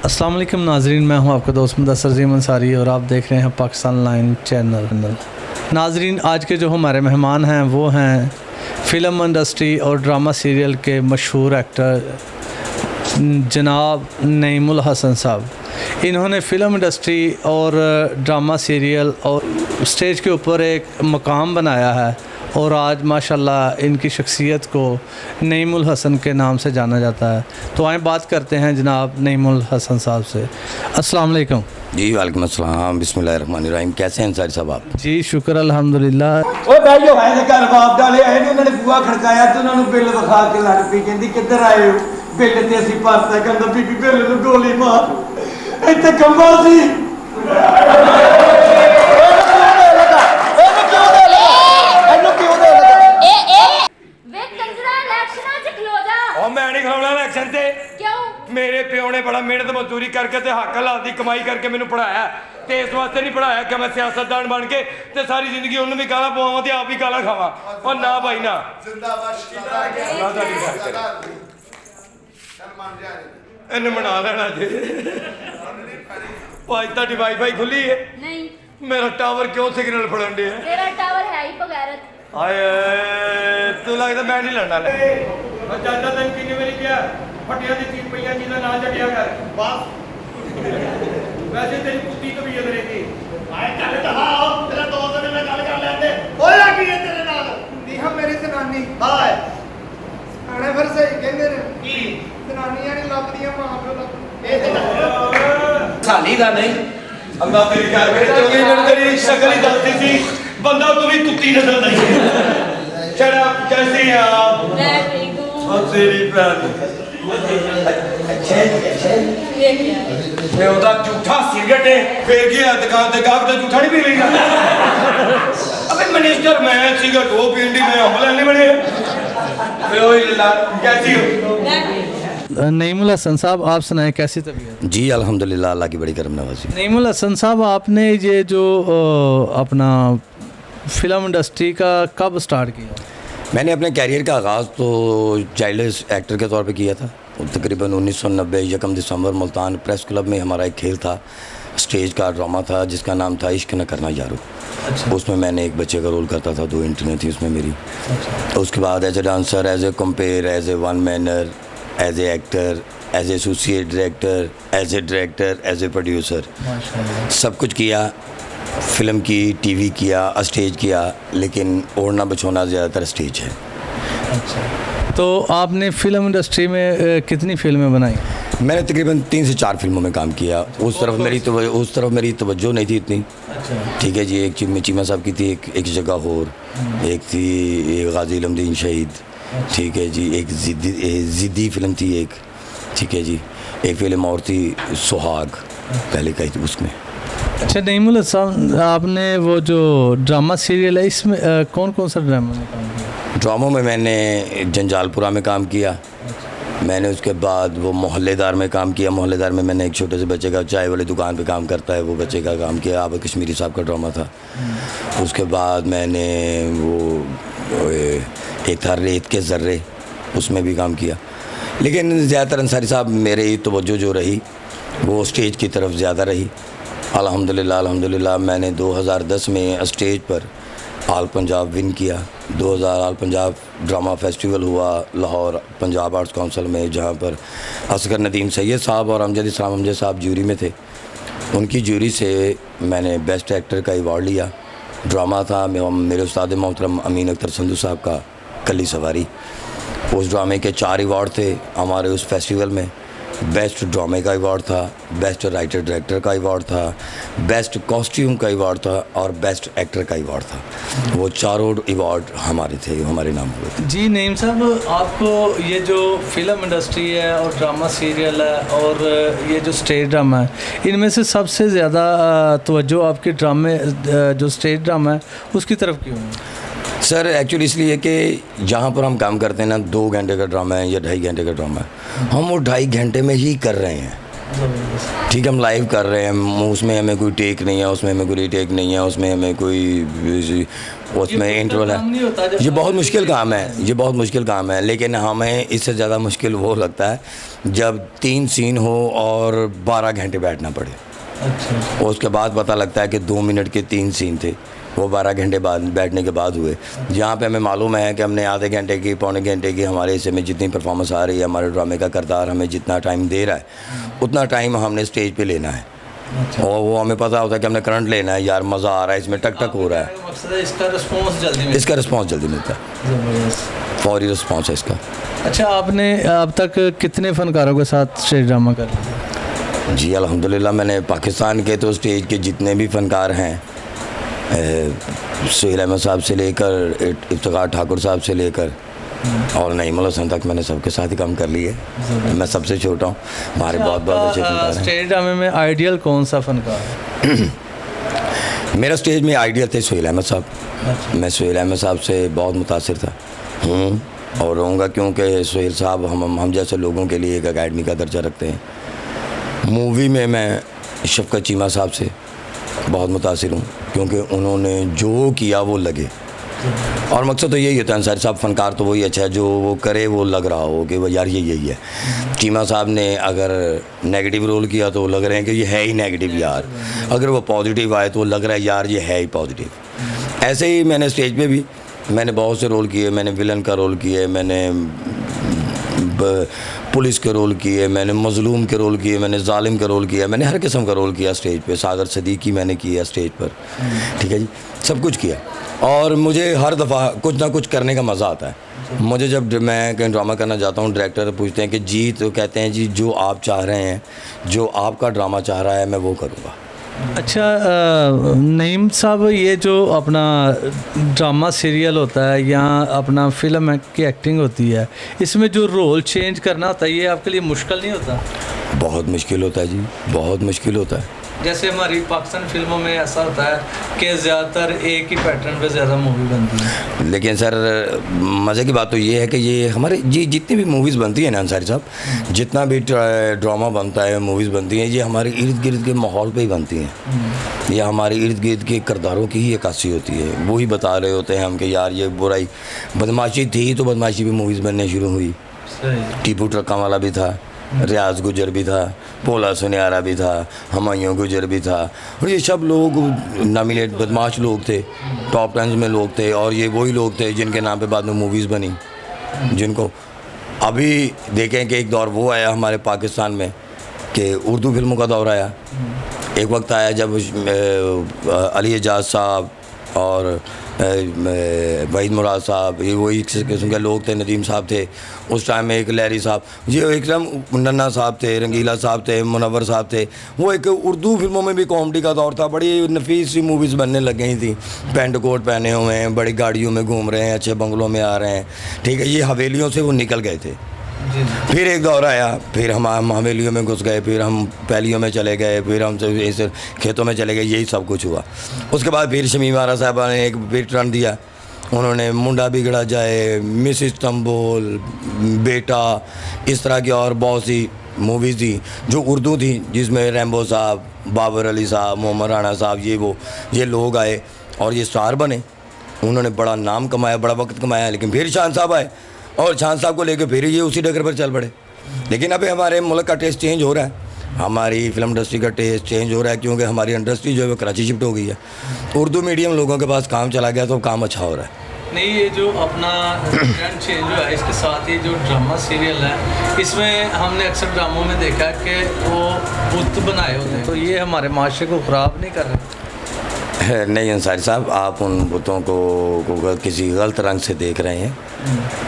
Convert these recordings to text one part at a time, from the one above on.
अस्सलाम वालेकुम नाजरीन, मैं हूं आपका दोस्त मुदस्सर ज़ीम अंसारी और आप देख रहे हैं पाकिस्तान लाइन चैनल। नाजरीन, आज के जो हमारे मेहमान हैं वो हैं फ़िल्म इंडस्ट्री और ड्रामा सीरियल के मशहूर एक्टर जनाब नईमुल हसन साहब। इन्होंने फ़िल्म इंडस्ट्री और ड्रामा सीरियल और स्टेज के ऊपर एक मकाम बनाया है और आज माशाल्लाह इनकी शख्सियत को नईमुल हसन के नाम से जाना जाता है। तो आए बात करते हैं जनाब नईमुल हसन साहब से। अस्सलाम वालेकुम। जी वालेकुम अस्सलाम, बिस्मिल्लाहिर्रहमानिर्रहीम। कैसे हैं अंसारी साहब आप? जी शुक्र अल्हम्दुलिल्लाह। ओ भाईओ आए घर बाप डाले आए ने उन्होंने बुआ खड़काया तो उन्होंने बिल विखा के लड़ पई, कहंदी किधर आए हो? बिल ते ਅਸੀਂ ਭਰਤਾ, ਕਹਿੰਦਾ ਬੀਬੀ ਬਿਲ ਨੂੰ ਗੋਲੀ ਮਾਰ ਇੱਥੇ ਕੰਬਾ ਸੀ। मेरे प्यो ने बड़ा मेहनत मजदूरी करके ते हक हलाल दी कमाई करके मैनू पढ़ाया ते इस वास्ते नहीं पढ़ाया कि मैं सियासतदान बन के ते सारी जिंदगी उन्होंने भी गाला पवावां ते आप भी गाला खावां। और ना भाई ना इन्हें मना लेना जी। आज तुहाडी वाईफाई खुली है? नहीं। मेरा टावर क्यों सिग्नल फड़न दे? तेरा टावर है ही बगैरत। आए तू लगता मैं नहीं लड़ना ले। चाचा तेन किन्नी बारी क्या फटिया दी चीज पईयां जी दा ना चढ़िया कर बस। वैसे तेरी कुत्ती तबीयत रहेगी। आए चल कहा तेरा दोस्त ने मैं गल कर लेंदे। होया की है तेरे नाल? नी हम मेरी जनानी। हाय आने फिर सही कहंदे ने की जनानियां नहीं लभदियां मां प्यो लभ। साली दा नहीं अल्लाह तेरी घर में चोरी ने तेरी शक्ल ही दसदी थी, बंदा तू भी कुत्ती नजर नहीं है। चला कैसी है आप? मैं ठीक हूं। और तेरी भैन मैं उदा झूठा सिगरेट है फिर गया दुकान ते गाहक दा झूठा नहीं पी लेगा। अबे मिनिस्टर मैं सिगरेट वो पींदी मैं हमला नहीं बने। ओए ला कैसी हो? नईमुल हसन साहब, आप सुनाएं कैसी तबीयत? जी अल्हम्दुलिल्लाह, अल्लाह की बड़ी करम नवाज़ी। नईमुल हसन साहब, आपने ये जो अपना फ़िल्म इंडस्ट्री का कब स्टार्ट किया? मैंने अपने कैरियर का आगाज़ तो चाइल्ड एक्टर के तौर पे किया था। तकरीबन 1990 1 दिसंबर मुल्तान प्रेस क्लब में हमारा एक खेल था, स्टेज का ड्रामा था जिसका नाम था इश्क न करना यारो। अच्छा। उसमें मैंने एक बच्चे का रोल करता था, 2 एंट्रियाँ थी उसमें मेरी। अच्छा। तो उसके बाद as a dancer, as a compere, as a one manner, as a actor, as a associate director, as a director, as a producer, माशाल्लाह सब कुछ किया। फ़िल्म की, टीवी किया, स्टेज किया, लेकिन ओढ़ना बछोना ज़्यादातर स्टेज है। अच्छा, तो आपने फ़िल्म इंडस्ट्री में कितनी फ़िल्में बनाई? मैंने तकरीबन 3 से 4 फिल्मों में काम किया। उस तरफ मेरी तवज्जो नहीं थी इतनी। अच्छा। ठीक है जी। एक चीमा साहब की थी, एक जगह और, एक थी एक गाजी इल्मुद्दीन शहीद। ठीक है जी। एक ज़िद्दी फिल्म थी एक। ठीक है जी। एक फिल्म और थी सुहाग, पहले का ही उसमें। अच्छा नईमुल हसन, आपने वो जो ड्रामा सीरियल है इसमें कौन कौन सा ड्रामा में काम किया? ड्रामों में मैंने जंजालपुरा में काम किया। मैंने उसके बाद वो मोहल्लेदार में काम किया। मोहल्लेदार में मैंने एक छोटे से बच्चे का चाय वाली दुकान पे काम करता है वो बच्चे का काम किया। आबिद कश्मीरी साहब का ड्रामा था। उसके बाद मैंने वो एक था रेत के ज़र्रे, उसमें भी काम किया। लेकिन ज़्यादातर अंसारी साहब मेरी तवज्जो जो रही वो स्टेज की तरफ ज़्यादा रही। अल्हम्दुलिल्लाह मैंने 2010 में स्टेज पर आल पंजाब विन किया। 2000 आल पंजाब ड्रामा फेस्टिवल हुआ लाहौर पंजाब आर्ट्स काउंसिल में, जहाँ पर असगर नदीम सैयद साहब और अमजद इस्लाम अमजद साहब जूरी में थे। उनकी जूरी से मैंने बेस्ट एक्टर का अवार्ड लिया। ड्रामा था मेरे उस्ताद मोहतरम अमीन अख्तर संधू साहब का कली सवारी। उस ड्रामे के 4 अवार्ड थे हमारे उस फेस्टिवल में। बेस्ट ड्रामे का अवार्ड था, बेस्ट राइटर डायरेक्टर का अवार्ड था, बेस्ट कॉस्ट्यूम का अवार्ड था और बेस्ट एक्टर का अवार्ड था। वो चारों अवार्ड हमारे थे, हमारे नाम हुए थे। जी नईम साहब, आपको ये जो फ़िल्म इंडस्ट्री है और ड्रामा सीरियल है और ये जो स्टेज ड्रामा है, इनमें से सबसे ज़्यादा तवज्जो आपके ड्रामे जो स्टेज ड्रामा है उसकी तरफ क्यों है? सर एक्चुअली इसलिए कि जहाँ पर हम काम करते हैं ना, 2 घंटे का ड्रामा है या 2.5 घंटे का ड्रामा है, हम वो 2.5 घंटे में ही कर रहे हैं। ठीक है, हम लाइव कर रहे हैं, उसमें हमें कोई टेक नहीं है, उसमें हमें कोई रीटेक नहीं है, उसमें हमें कोई उसमें इंटरवल है। ये बहुत मुश्किल काम है, ये बहुत मुश्किल काम है, लेकिन हमें इससे ज़्यादा मुश्किल वो लगता है जब 3 सीन हो और 12 घंटे बैठना पड़े। अच्छा। उसके बाद पता लगता है कि 2 मिनट के 3 सीन थे, वो 12 घंटे बाद बैठने के बाद हुए। जहाँ पे हमें मालूम है कि हमने आधे घंटे की, पौने घंटे की हमारे हिस्से में जितनी परफॉर्मेंस आ रही है, हमारे ड्रामे का किरदार हमें जितना टाइम दे रहा है, उतना टाइम हमने स्टेज पे लेना है। अच्छा। और वो हमें पता होता है कि हमने करंट लेना है, यार मज़ा आ रहा है, इसमें टक टक हो रहा है, मकसद है इसका रिस्पॉन्स जल्दी मिलता है। इसका रिस्पॉन्स जल्दी मिलता है, ज़बरदस्त। फौरी रिस्पॉन्स है इसका। अच्छा, आपने अब तक कितने फनकारों के साथ स्टेज ड्रामा कर लिया? जी अल्हम्दुलिल्लाह, मैंने पाकिस्तान के तो स्टेज के जितने भी फनकार हैं, सुहेल अहमद साहब से लेकर इफ्तिखार ठाकुर साहब से लेकर और नईमुल हसन तक, मैंने सबके साथ ही काम कर लिए। मैं सबसे छोटा हूँ, हमारे बहुत बहुत अच्छे फनकार हैं। स्टेज ड्रामे में आइडियल कौन सा फनकार है? मेरा स्टेज में आइडियल थे सुहेल अहमद साहब। मैं सुहेल अहमद साहब से बहुत मुतासिर था और रहूँगा, क्योंकि सुहेल साहब हम जैसे लोगों के लिए एक अकेडमी का दर्जा रखते हैं। मूवी में मैं शफकत चीमा साहब से बहुत मुतासिर हूँ, क्योंकि उन्होंने जो किया वो लगे, और मकसद तो यही होता है अंसारी साहब, फनकार तो वही अच्छा है जो वो करे वो लग रहा हो कि वो यार यही है। चीमा साहब ने अगर नेगेटिव रोल किया तो लग रहे हैं कि ये है ही नेगेटिव यार, अगर वो पॉजिटिव आए तो लग रहा है यार ये है ही पॉजिटिव। ऐसे ही मैंने स्टेज पे भी मैंने बहुत से रोल किए, मैंने विलन का रोल किए, मैंने पुलिस के रोल किए, मैंने मजलूम के रोल किए, मैंने जालिम का रोल किया, मैंने हर किस्म का रोल किया स्टेज पे। सागर सदीकी मैंने किया स्टेज पर, ठीक है जी, सब कुछ किया। और मुझे हर दफ़ा कुछ ना कुछ करने का मज़ा आता है। मुझे जब मैं कहीं ड्रामा करना जाता हूँ, डायरेक्टर पूछते हैं कि जी, तो कहते हैं जी जो आप चाह रहे हैं, जो आपका ड्रामा चाह रहा है मैं वो करूँगा। अच्छा, नईम साहब, ये जो अपना ड्रामा सीरियल होता है या अपना फिल्म की एक्टिंग होती है, इसमें जो रोल चेंज करना होता है, ये आपके लिए मुश्किल नहीं होता? बहुत मुश्किल होता है जी, बहुत मुश्किल होता है। जैसे हमारी पाकिस्तान फिल्मों में ऐसा होता है कि ज़्यादातर एक ही पैटर्न पे ज़्यादा मूवी बनती है। लेकिन सर मज़े की बात तो ये है कि ये हमारे जी जितनी भी मूवीज़ बनती हैं ना अंसारी साहब, जितना भी ड्रामा बनता है, मूवीज़ बनती हैं, ये हमारे इर्द गिर्द के माहौल पे ही बनती हैं। ये हमारे इर्द गिर्द के किरदारों की ही अक्कासी होती है। वो ही बता रहे होते हैं हम कि यार ये बुराई बदमाशी थी तो बदमाशी भी मूवीज़ बनने शुरू हुई। टीपू ट्रक्का वाला भी था, रियाज गुजर भी था, पोला सुनियारा भी था, हमायूं गुजर भी था, और ये सब लोग नॉमिनेट बदमाश लोग थे, टॉप 10 में लोग थे। और ये वही लोग थे जिनके नाम पे बाद में मूवीज़ बनी, जिनको अभी देखें कि एक दौर वो आया हमारे पाकिस्तान में कि उर्दू फिल्मों का दौर आया। एक वक्त आया जब अली एजाज साहब और वहीद मुराद साहब, ये वही किस्म के लोग थे, नदीम साहब थे उस टाइम में, एक लहरी साहब, ये एकदम नन्ना साहब थे, रंगीला साहब थे, मुनव्वर साहब थे। वो एक उर्दू फिल्मों में भी कॉमेडी का दौर था, बड़ी नफीस सी मूवीज़ बनने लग गई थी। पेंट कोट पहने हुए हैं, बड़ी गाड़ियों में घूम रहे हैं, अच्छे बंगलों में आ रहे हैं, ठीक है, ये हवेलियों से वो निकल गए थे। फिर एक दौर आया, फिर हम हवेलियों में घुस गए, फिर हम पैलियों में चले गए, फिर हम ऐसे खेतों में चले गए, यही सब कुछ हुआ। उसके बाद फिर शमीम आरा साहबा ने एक फिर टर्न दिया, उन्होंने मुंडा बिगड़ा जाए, मिस इस्तांबुल, बेटा, इस तरह की और बहुत सी मूवीज़ थी जो उर्दू थी, जिसमें रैम्बो साहब, बाबर अली साहब, मोहम्मद राना साहब, ये लोग आए और ये स्टार बने। उन्होंने बड़ा नाम कमाया, बड़ा वक्त कमाया। लेकिन फिर शान साहब आए और शान साहब को लेकर फिर ये उसी डगर पर चल पड़े। लेकिन अभी हमारे मुल्क का टेस्ट चेंज हो रहा है, हमारी फिल्म इंडस्ट्री का टेस्ट चेंज हो रहा है, क्योंकि हमारी इंडस्ट्री जो है वो कराची शिफ्ट हो गई है। उर्दू मीडियम लोगों के पास काम चला गया तो काम अच्छा हो रहा है। नहीं, ये जो अपना ट्रेंड चेंज हुआ है, इसके साथ ही जो ड्रामा सीरियल है, इसमें हमने अक्सर ड्रामों में देखा है कि वो बुत बनाए होते हैं, तो ये हमारे माशरे को ख़राब नहीं कर रहे? नहीं अंसारी साहब, आप उन बुतों को किसी गलत रंग से देख रहे हैं।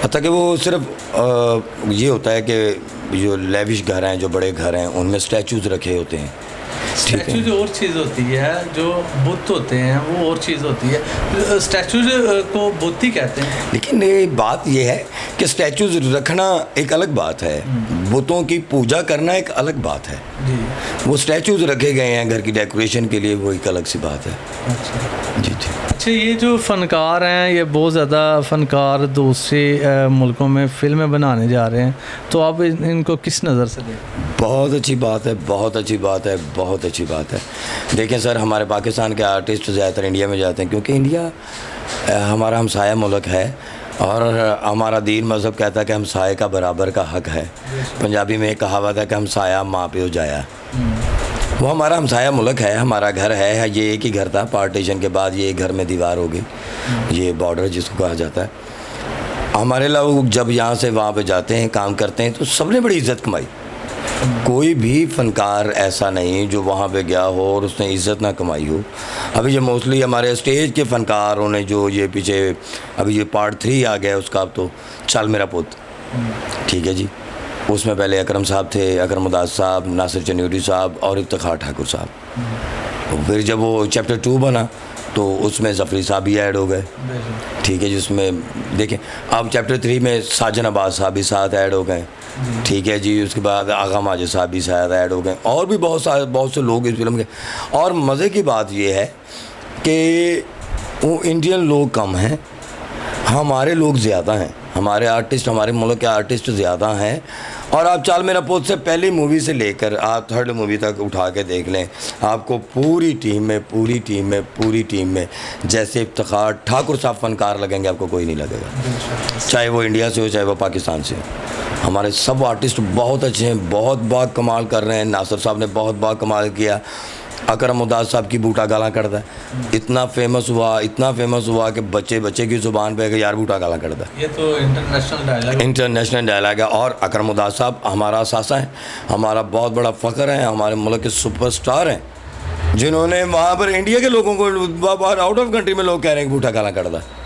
हत्ता कि वो सिर्फ ये होता है कि जो लेविश घर हैं, जो बड़े घर हैं, उनमें स्टैचूज़ रखे होते हैं। स्टैचू जो और चीज़ होती है, जो बुत होते हैं वो और चीज़ होती है। स्टैचूज को बुत ही कहते हैं। लेकिन ये बात ये है कि स्टैचूज रखना एक अलग बात है, बुतों की पूजा करना एक अलग बात है जी। वो स्टैचूज रखे गए हैं घर की डेकोरेशन के लिए, वो एक अलग सी बात है। अच्छा जी जी। अच्छा, ये जो फ़नकार हैं ये बहुत ज़्यादा फ़नकार दूसरे मुल्कों में फ़िल्में बनाने जा रहे हैं, तो आप इनको किस नज़र से देखें? बहुत अच्छी बात है, बहुत अच्छी बात है, बहुत अच्छी बात है। देखें सर, हमारे पाकिस्तान के आर्टिस्ट ज़्यादातर इंडिया में जाते हैं क्योंकि इंडिया हमारा हमसाया मुल्क है और हमारा दीन मज़हब कहता है कि हमसाये का बराबर का हक़ है। पंजाबी में एक कहावत है कि हमसाया माँ प्यो जाया। वो हमारा हमसाया मुल्क है, हमारा घर है। ये एक ही घर था, पार्टीशन के बाद ये घर में दीवार हो गई, ये बॉर्डर जिसको कहा जाता है। हमारे लोग जब यहाँ से वहाँ पे जाते हैं, काम करते हैं, तो सबने बड़ी इज़्ज़त कमाई। कोई भी फ़नकार ऐसा नहीं जो वहाँ पे गया हो और उसने इज़्ज़त ना कमाई हो। अभी ये मोस्टली हमारे स्टेज के फ़नकारों ने जो ये पीछे अभी ये पार्ट 3 आ गया उसका, अब तो चल मेरा पुत, ठीक है जी। उसमें पहले अकरम साहब थे, अकरम उदास साहब, नासिर चन्यूरी साहब और इफ्तिखार ठाकुर साहब। फिर जब वो चैप्टर 2 बना तो उसमें ज़फ़री साहब भी ऐड हो गए, ठीक है, जिसमें देखें अब चैप्टर 3 में साजन अब्बास साहब भी साथ ऐड हो गए, ठीक है जी। उसके बाद आगा माजिद साहब भी शायद ऐड हो गए और भी बहुत से लोग इस फिल्म के। और मज़े की बात ये है कि वो इंडियन लोग कम हैं, हमारे लोग ज़्यादा हैं, हमारे आर्टिस्ट, हमारे मुल्क के आर्टिस्ट ज़्यादा हैं। और आप चाल मेरा पुत से पहली मूवी से लेकर आप 3rd मूवी तक उठा के देख लें, आपको पूरी टीम में जैसे इफ्तिखार ठाकुर साहब फ़नकार लगेंगे, आपको कोई नहीं लगेगा, चाहे वो इंडिया से हो चाहे वो पाकिस्तान से हो। हमारे सब आर्टिस्ट बहुत अच्छे हैं, बहुत बा कमाल कर रहे हैं। नासिर साहब ने बहुत बा कमाल किया। अकरम उदास साहब की बूटा गाला करता है, इतना फेमस हुआ कि बच्चे की ज़ुबान पे यार बूटा गाला करता है। ये तो इंटरनेशनल डायलॉग है। और अकरम उदास साहब हमारा सासा है, हमारा बहुत बड़ा फ़ख्र है, हमारे मुल्क के सुपरस्टार हैं, जिन्होंने वहाँ पर इंडिया के लोगों को आउट ऑफ कंट्री में लोग कह रहे हैं कि बूटा गाला करता है,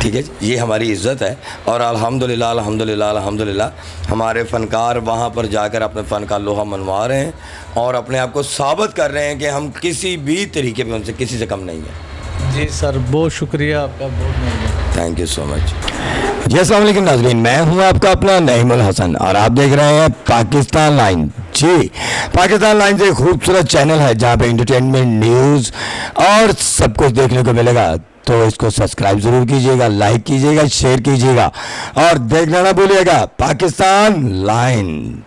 ठीक है। ये हमारी इज़्ज़त है और अल्हम्दुलिल्लाह हमारे फ़नकार वहाँ पर जाकर अपने फ़न का लोहा मनवा रहे हैं और अपने आप को साबित कर रहे हैं कि हम किसी भी तरीके पे उनसे किसी से कम नहीं है। जी सर, बहुत शुक्रिया आपका, बहुत थैंक यू सो मच। जी अस्सलाम वालेकुम नाज़रीन, मैं हूं आपका अपना नईमुल हसन और आप देख रहे हैं पाकिस्तान लाइन। जी, पाकिस्तान लाइन एक खूबसूरत चैनल है जहां पे एंटरटेनमेंट, न्यूज़ और सब कुछ देखने को मिलेगा। तो इसको सब्सक्राइब ज़रूर कीजिएगा, लाइक कीजिएगा, शेयर कीजिएगा और देखना ना भूलिएगा पाकिस्तान लाइन।